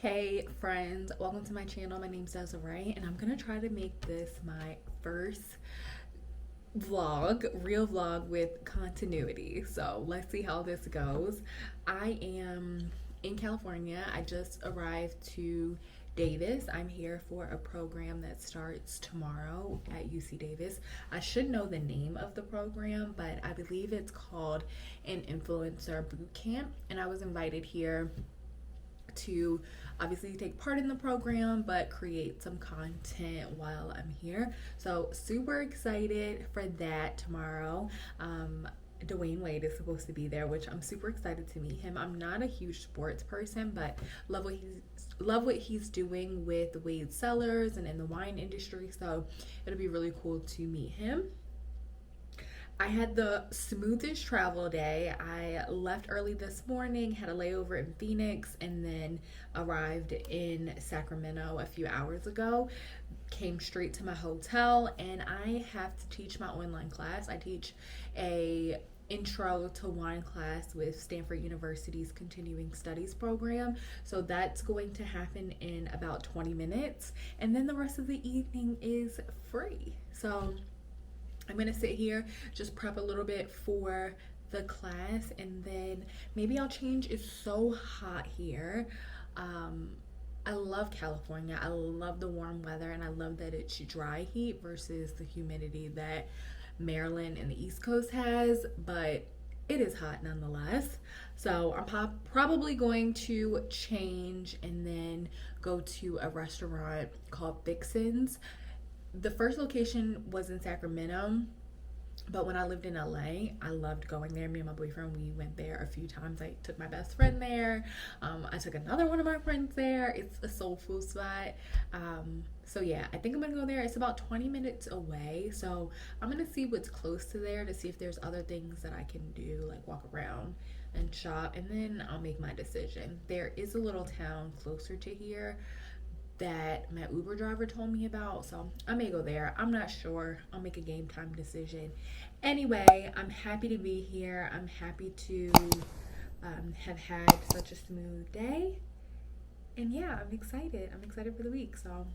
Hey friends, welcome to my channel. My name's Desiree and I'm gonna try to make this my first real vlog with continuity. So let's see how this goes. I am in California. I just arrived to Davis. I'm here for a program that starts tomorrow at UC Davis. I should know the name of the program, but I believe it's called an Influencer Bootcamp, and I was invited here to obviously take part in the program but create some content while I'm here. So super excited for that tomorrow. Dwayne Wade is supposed to be there, which I'm super excited to meet him. I'm not a huge sports person, but love what he's doing with Wade Cellars and in the wine industry, so it'll be really cool to meet him. I had the smoothest travel day. I left early this morning, had a layover in Phoenix, and then arrived in Sacramento a few hours ago. Came straight to my hotel, and I have to teach my online class. I teach a intro to wine class with Stanford University's continuing studies program. So that's going to happen in about 20 minutes. And then the rest of the evening is free. So I'm gonna sit here, just prep a little bit for the class, and then maybe I'll change. It's so hot here. I love California. I love the warm weather, and I love that it's dry heat versus the humidity that Maryland and the East Coast has, but it is hot nonetheless. So I'm probably going to change and then go to a restaurant called Fixin's. The first location was in Sacramento, but when I lived in LA, I loved going there. Me and my boyfriend, we went there a few times. I took my best friend there. I took another one of my friends there. It's a soul food spot. So yeah, I think I'm gonna go there. It's about 20 minutes away. So I'm gonna see what's close to there to see if there's other things that I can do, like walk around and shop, and then I'll make my decision. There is a little town closer to here that my Uber driver told me about, so I may go there. I'm not sure. I'll make a game time decision. Anyway, I'm happy to be here. I'm happy to have had such a smooth day, and yeah, I'm excited. I'm excited for the week, so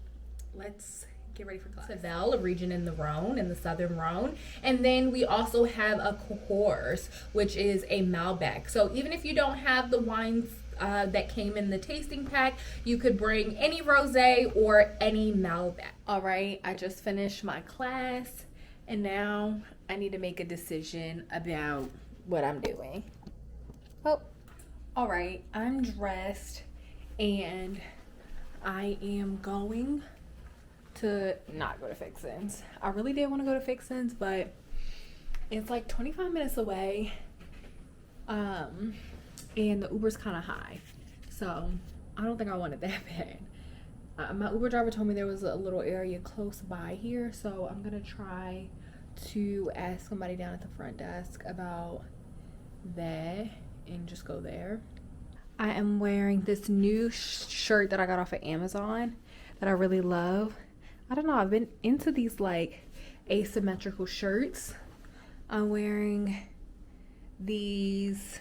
let's get ready for class. Seville, a region in the Rhone, in the southern Rhone. And then we also have a Cahors, which is a Malbec. So even if you don't have the wines that came in the tasting pack, you could bring any rosé or any Malbec. All right, I just finished my class, and now I need to make a decision about what I'm doing. Oh, all right, I'm dressed, and I am going to not go to Fixin's. I really did want to go to Fixin's, but it's like 25 minutes away. And the Uber's kind of high, so I don't think I want it that bad. My Uber driver told me there was a little area close by here, so I'm gonna try to ask somebody down at the front desk about that and just go there. I am wearing this new shirt that I got off of Amazon that I really love. I don't know, I've been into these like asymmetrical shirts. I'm wearing these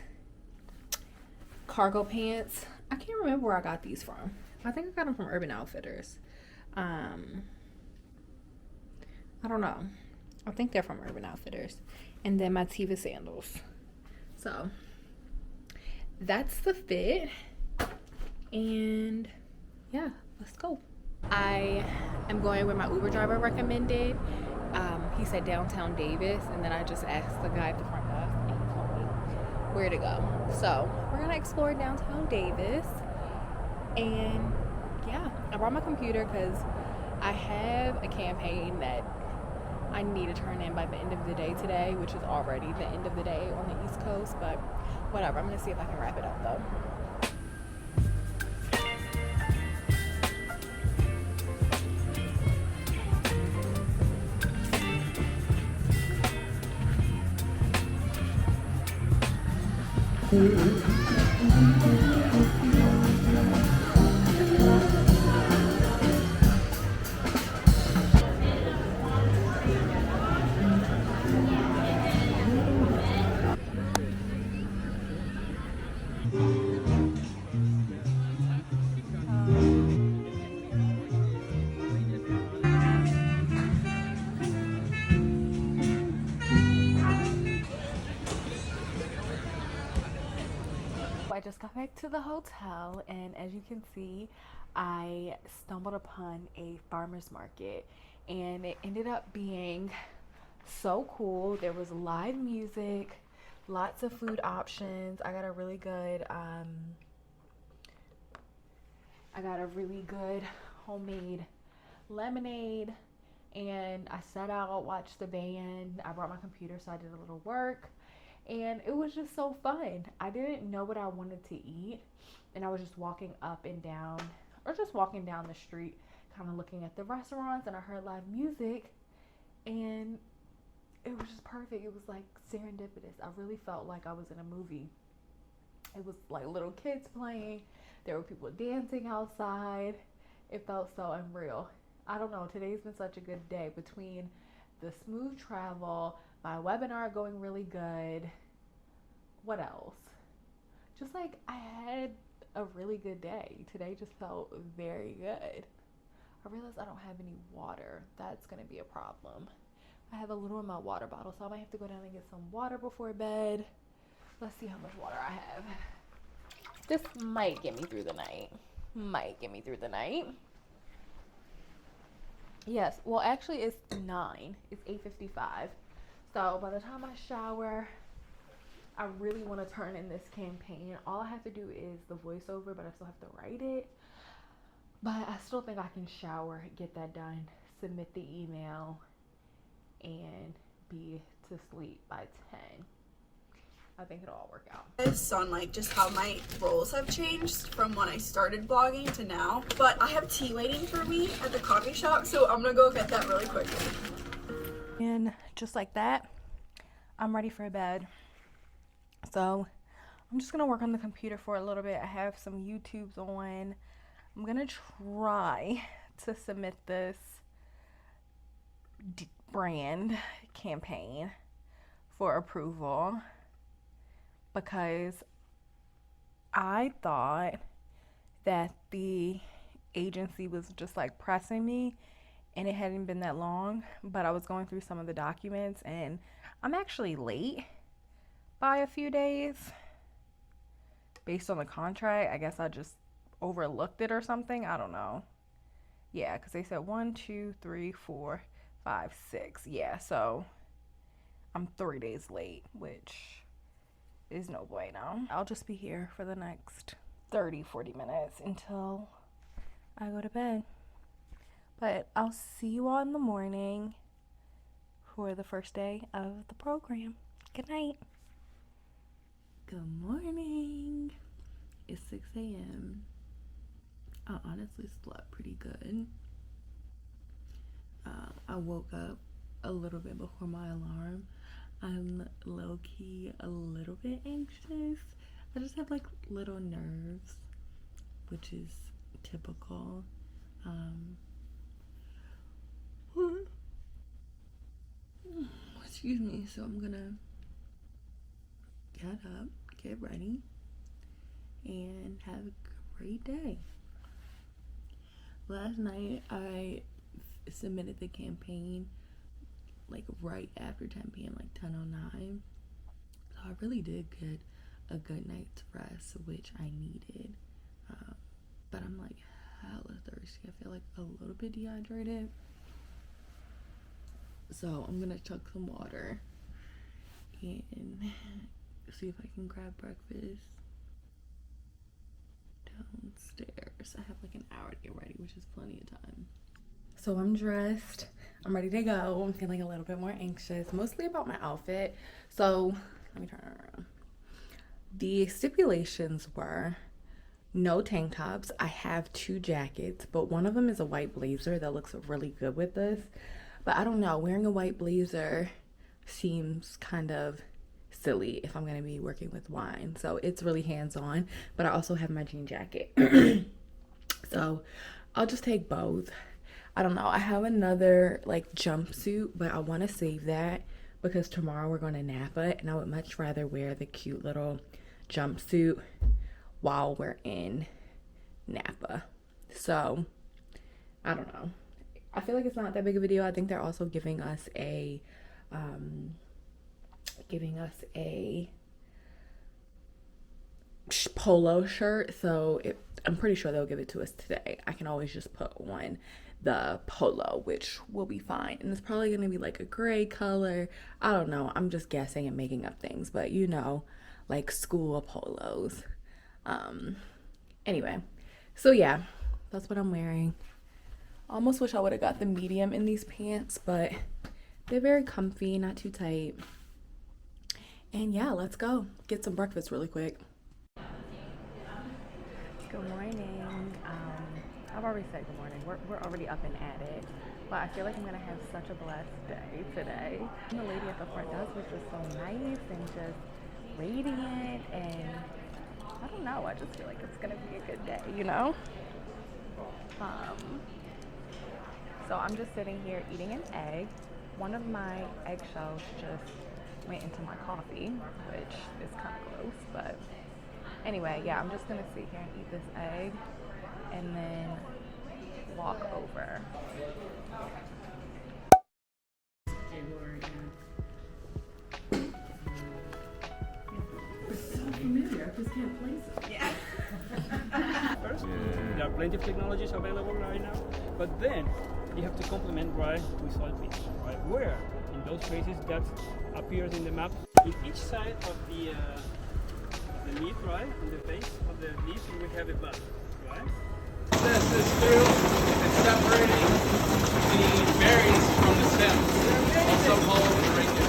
cargo pants. I can't remember where I got these from. I think I got them from Urban Outfitters. I don't know. I think they're from Urban Outfitters. And then my Teva sandals. So that's the fit. And yeah, let's go. I am going where my Uber driver recommended. He said downtown Davis, and then I just asked the guy at the front desk, and he told me where to go. So we're gonna explore downtown Davis, and yeah, I brought my computer because I have a campaign that I need to turn in by the end of the day today, which is already the end of the day on the East Coast, but whatever. I'm gonna see if I can wrap it up though. back to the hotel, and as you can see, I stumbled upon a farmer's market, and it ended up being so cool. There was live music, lots of food options. I got a really good homemade lemonade, and I sat out, watched the band. I brought my computer, so I did a little work, and it was just so fun. I didn't know what I wanted to eat, and I was just walking up and down, or just walking down the street, kind of looking at the restaurants, and I heard live music, and it was just perfect. It was like serendipitous. I really felt like I was in a movie. It was like little kids playing. There were people dancing outside. It felt so unreal. I don't know. Today's been such a good day between the smooth travel, my webinar going really good. What else? Just like I had a really good day. Today just felt very good. I realized I don't have any water. That's going to be a problem. I have a little in my water bottle, so I might have to go down and get some water before bed. Let's see how much water I have. This might get me through the night. Yes, well actually it's 9. It's 8:55. So by the time I shower, I really want to turn in this campaign. All I have to do is the voiceover, but I still have to write it. But I still think I can shower, get that done, submit the email, and be to sleep by 10. I think it'll all work out. This on like just how my roles have changed from when I started blogging to now. But I have tea waiting for me at the coffee shop, so I'm gonna go get that really quickly. And just like that, I'm ready for bed. So I'm just gonna work on the computer for a little bit. I have some YouTubes on. I'm gonna try to submit this brand campaign for approval, because I thought that the agency was just like pressing me, and it hadn't been that long, but I was going through some of the documents and I'm actually late by a few days based on the contract. I guess I just overlooked it or something. I don't know. Yeah, because they said 1, 2, 3, 4, 5, 6. Yeah, so I'm 3 days late, which is no bueno. I'll just be here for the next 30-40 minutes until I go to bed. But I'll see you all in the morning for the first day of the program. Good night. Good morning. It's 6 a.m. I honestly slept pretty good. I woke up a little bit before my alarm. I'm low-key a little bit anxious. I just have like little nerves, which is typical. Excuse me. So I'm gonna get up, get ready, and have a great day. Last night I submitted the campaign like right after 10 p.m, like 10:09. So I really did get a good night's rest, which I needed. But I'm like hella thirsty. I feel like a little bit dehydrated. So I'm gonna chug some water and see if I can grab breakfast downstairs. I have like an hour to get ready, which is plenty of time. So I'm dressed. I'm ready to go. I'm feeling a little bit more anxious, mostly about my outfit. So let me turn it around. The stipulations were no tank tops. I have 2 jackets, but one of them is a white blazer that looks really good with this. But I don't know, wearing a white blazer seems kind of silly if I'm going to be working with wine. So it's really hands-on, but I also have my jean jacket. So I'll just take both. I don't know. I have another like jumpsuit, but I want to save that because tomorrow we're going to Napa, and I would much rather wear the cute little jumpsuit while we're in Napa. So I don't know. I feel like it's not that big of a deal. I think they're also giving us a polo shirt, so I'm pretty sure they'll give it to us today. I can always just put on the polo, which will be fine. And it's probably gonna be like a gray color. I don't know. I'm just guessing and making up things, but you know, like school polos. Anyway, so yeah, that's what I'm wearing. Almost wish I would have got the medium in these pants, but they're very comfy, not too tight. And yeah, let's go get some breakfast really quick. Good morning. I've already said good morning. We're already up and at it, but I feel like I'm gonna have such a blessed day today. And the lady at the front desk was just so nice and just radiant, and I don't know, I just feel like it's gonna be a good day, you know? So I'm just sitting here eating an egg. One of my eggshells just went into my coffee, which is kind of gross, but anyway, yeah, I'm just gonna sit here and eat this egg and then walk over. It's so familiar, I just can't place it. Yeah. First, there are plenty of technologies available right now, but then you have to complement right with saltfish, right? Where in those places that appears in the map, in each side of the leaf, right, on the base of the leaf, we have a bud, right? This is through and separating the berries from the stems, also called ranges.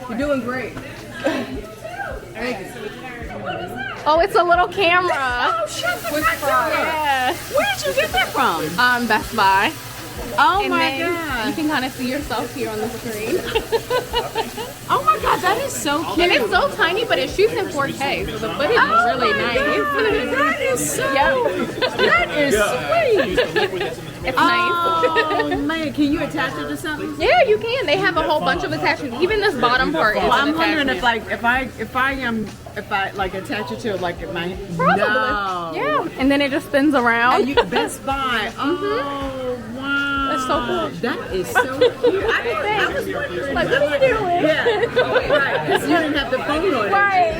You're doing great. Oh, it's a little camera. Oh, shut the fuck up. Yeah. Where did you get that from? Best Buy. Oh And my then god. you can kind of see yourself here on the screen. Oh my god, that is so cute. And it's so tiny, but it shoots in 4K, so the footage is really nice. That is so. Yep. That is sweet. It's nice. Oh man, can you attach it to something? Yeah, you can. They have a whole bunch of attachments. Even this bottom part is Well, I'm an wondering attachment. if I like attach it to like my Probably. no. Yeah. And then it just spins around. And you Best Buy. Oh wow. That's so cool. That is so cute. I was wondering. Like, what are you doing? Yeah. Right. Because you didn't have the phone on it. Right.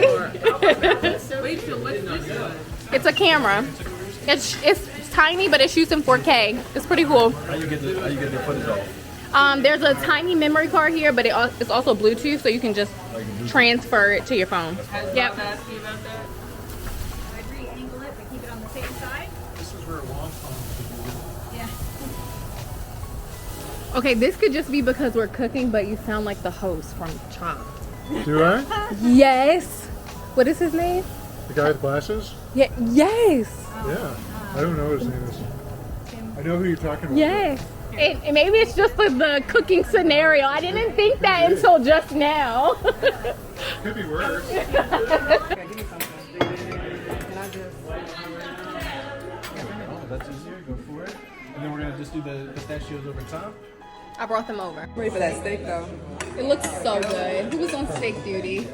Wait till what's this one? It's a camera. It's tiny, but it shoots in 4K. It's pretty cool. How you get the footage off? There's a tiny memory card here, but it's also Bluetooth, so you can just transfer it to your phone. Yep. I re-angle it, but keep it on the same side. This is where a long phone Yeah. Okay, this could just be because we're cooking, but you sound like the host from Chopped. Do I? Yes. What is his name? The guy with glasses? Yeah. Yes. Yeah. I don't know what his name is. I know who you're talking about. Yes. And maybe it's just the cooking scenario. I didn't think that until just now. Could be worse. Oh, that's easier. Go for it. And then we're gonna just do the pistachios over top. I brought them over. Ready for that steak though. It looks so good. Who was on steak duty?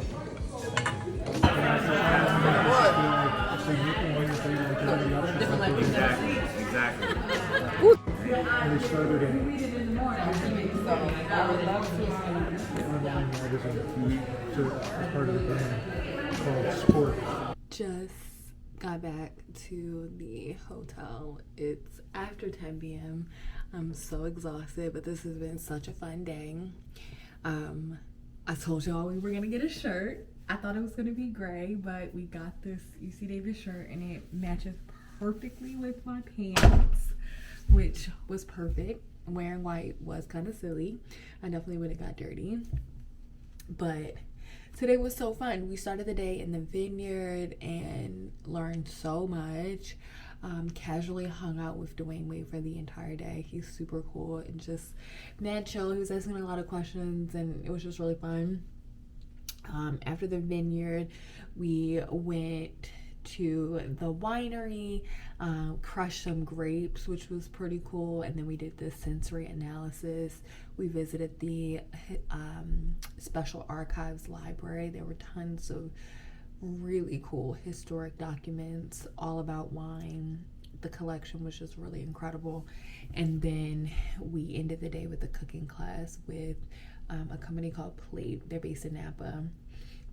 Exactly. And we started a online magazine as part of the brand called Sport. Just got back to the hotel. It's after 10 p.m. I'm so exhausted, but this has been such a fun day. I told y'all we were gonna get a shirt. I thought it was gonna be gray, but we got this UC Davis shirt and it matches perfectly with my pants, which was perfect. Wearing white was kind of silly. I definitely would have got dirty, but today was so fun. We started the day in the vineyard and learned so much. Casually hung out with Dwayne for the entire day. He's super cool and just mad chill. He was asking a lot of questions and it was just really fun. After the vineyard, we went to the winery, crushed some grapes, which was pretty cool, and then we did the sensory analysis. We visited the Special Archives Library. There were tons of really cool historic documents all about wine. the collection was just really incredible. And then we ended the day with a cooking class with a company called Plate. They're based in Napa,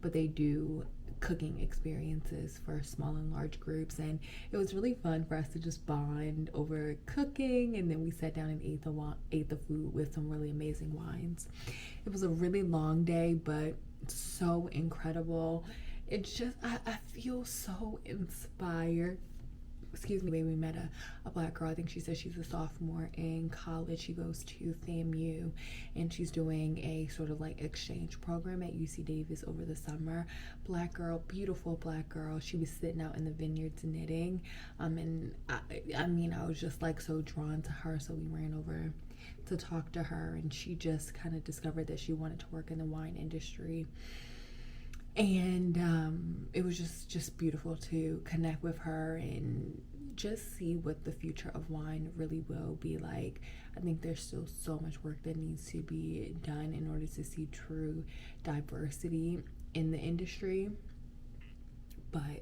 but they do cooking experiences for small and large groups, and it was really fun for us to just bond over cooking. And then we sat down and ate the food with some really amazing wines. It was a really long day, but so incredible. It's just I feel so inspired. Excuse me, we met a black girl. I think she said she's a sophomore in college. She goes to FAMU, and she's doing a sort of like exchange program at UC Davis over the summer. Black girl, beautiful black girl. She was sitting out in the vineyards knitting. And I mean, I was just like so drawn to her. So we ran over to talk to her, and she just kind of discovered that she wanted to work in the wine industry. And it was just beautiful to connect with her and just see what the future of wine really will be like. I think there's still so much work that needs to be done in order to see true diversity in the industry. But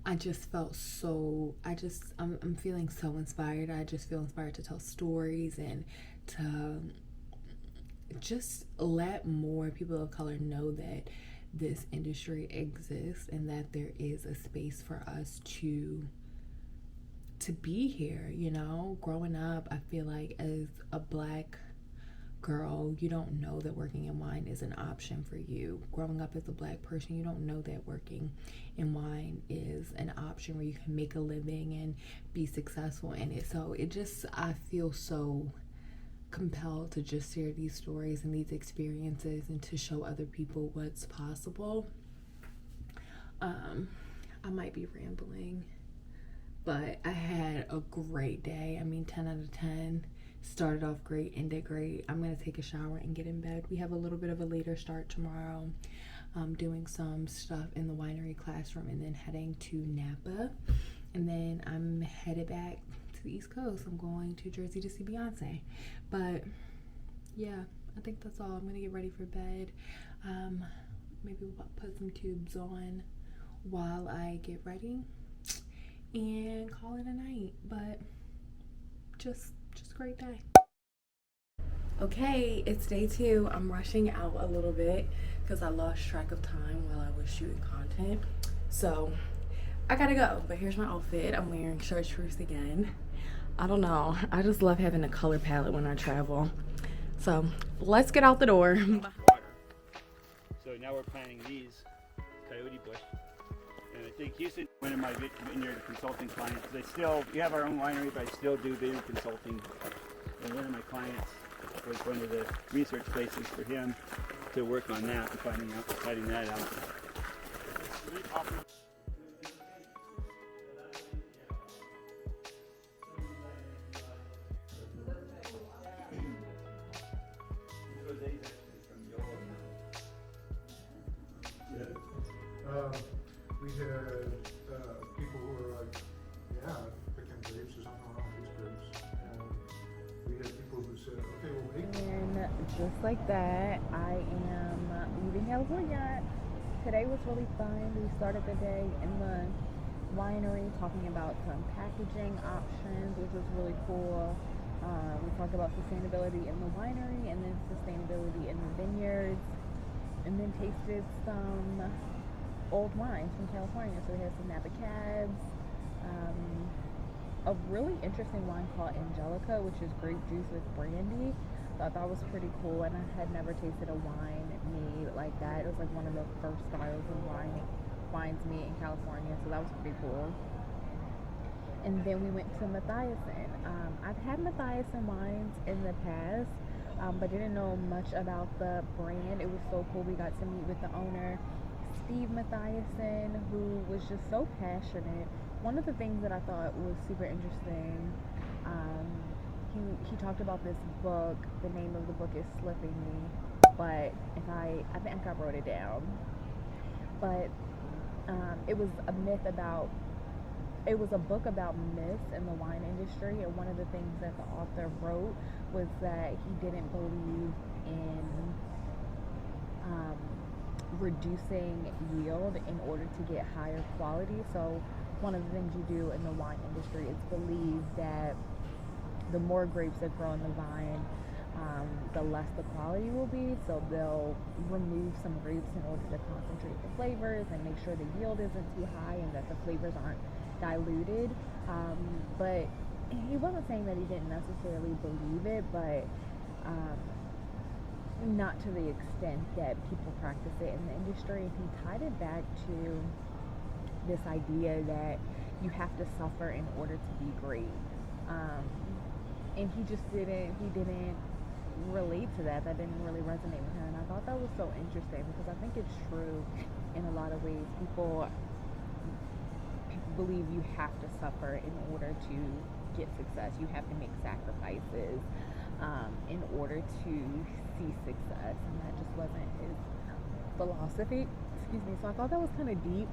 I just felt so, I'm feeling so inspired. I just feel inspired to tell stories and to just let more people of color know that this industry exists and that there is a space for us to be here. You know, growing up, I feel like as a black girl, you don't know that working in wine is an option for you. Growing up as a black person, you don't know that working in wine is an option where you can make a living and be successful in it. So I feel so compelled to just share these stories and these experiences and to show other people what's possible. I might be rambling, but I had a great day. I mean, 10 out of 10. Started off great, ended great. I'm gonna take a shower and get in bed. We have a little bit of a later start tomorrow, doing some stuff in the winery classroom and then heading to Napa. And then I'm headed back to the East Coast. I'm going to Jersey to see Beyonce. But yeah, I think that's all. I'm gonna get ready for bed. Maybe we'll put some tubes on while I get ready and call it a night. But just a great day. Okay, it's day 2. I'm rushing out a little bit because I lost track of time while I was shooting content. So I gotta go, but here's my outfit. I'm wearing chartreuse again. I don't know, I just love having a color palette when I travel. So let's get out the door. Water. So now we're planting these coyote bush. And I think Houston, one of my vineyard consulting clients, we have our own winery, but I still do vineyard consulting. And one of my clients was one of the research places for him to work on that and finding that out. We had people who were like, yeah, picking grapes or something wrong with these grapes. And we had people who said, okay, well, wait. And just like that, I am leaving California. Today was really fun. We started the day in the winery talking about some packaging options, which was really cool. We talked about sustainability in the winery and then sustainability in the vineyards, and then tasted some old wines from California. So we had some Napa Cabs, a really interesting wine called Angelica, which is grape juice with brandy. So I thought it was pretty cool, and I had never tasted a wine made like that. It was like one of the first styles of wines made in California, so that was pretty cool. And then we went to Mathiasen. I've had Mathiasen wines in the past, but didn't know much about the brand. It was so cool. We got to meet with the owner, Steve Mathiasen, who was just so passionate. One of the things that I thought was super interesting, he talked about this book. The name of the book is slipping me, but I think I wrote it down. But it was a book about myths in the wine industry, and one of the things that the author wrote was that he didn't believe in reducing yield in order to get higher quality. So one of the things you do in the wine industry. It's believed that the more grapes that grow in the vine, the less the quality will be. So they'll remove some grapes in order to concentrate the flavors and make sure the yield isn't too high and that the flavors aren't diluted. But he wasn't saying that he didn't necessarily believe it, but not to the extent that people practice it in the industry. He tied it back to this idea that you have to suffer in order to be great. And he didn't relate to that. That didn't really resonate with him. And I thought that was so interesting because I think it's true in a lot of ways. People believe you have to suffer in order to get success. You have to make sacrifices in order to see success, and that just wasn't his philosophy. Excuse me. So I thought that was kind of deep.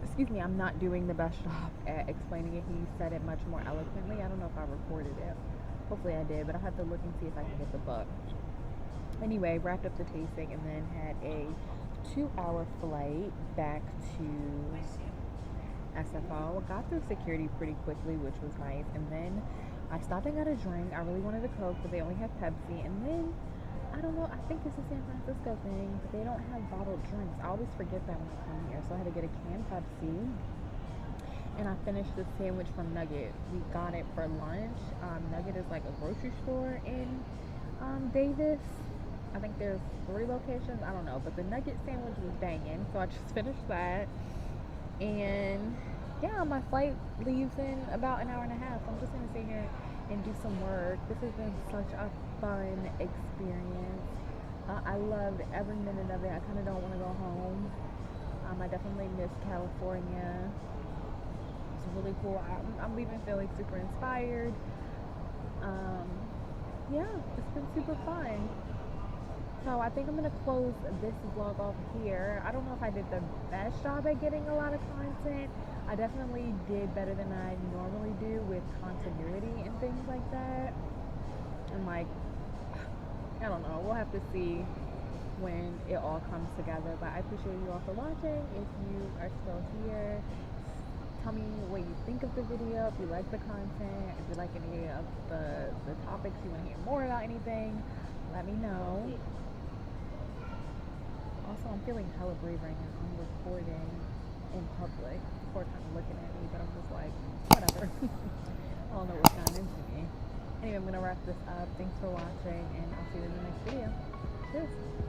Excuse me, I'm not doing the best job at explaining it. He said it much more eloquently. I don't know if I recorded it. Hopefully I did, but I'll have to look and see if I can get the book. Anyway, wrapped up the tasting and then had a 2-hour flight back to SFO. Got through security pretty quickly, which was nice. And then I stopped and got a drink. I really wanted a Coke, but they only have Pepsi. And then, I don't know, I think it's a San Francisco thing, but they don't have bottled drinks. I always forget that when I come here. So I had to get a canned Pepsi. And I finished the sandwich from Nugget. We got it for lunch. Nugget is like a grocery store in Davis. I think there's 3 locations. I don't know. But the Nugget sandwich was banging. So I just finished that. And yeah, my flight leaves in about an hour and a half. I'm just going to sit here and do some work. This has been such a fun experience. I loved every minute of it. I kind of don't want to go home. I definitely miss California. It's really cool. I'm leaving feeling super inspired. Yeah, it's been super fun. So I think I'm going to close this vlog off here. I don't know if I did the best job at getting a lot of content. I definitely did better than I normally do with continuity and things like that. And like, I don't know, we'll have to see when it all comes together. But I appreciate you all for watching. If you are still here, tell me what you think of the video, if you like the content, if you like any of the topics, you want to hear more about anything, let me know. Also, I'm feeling hella brave right now. I'm recording in public. People are kind of looking at me, but I'm just like, whatever. I don't know what's gotten into me. Anyway, I'm going to wrap this up. Thanks for watching, and I'll see you in the next video. Cheers.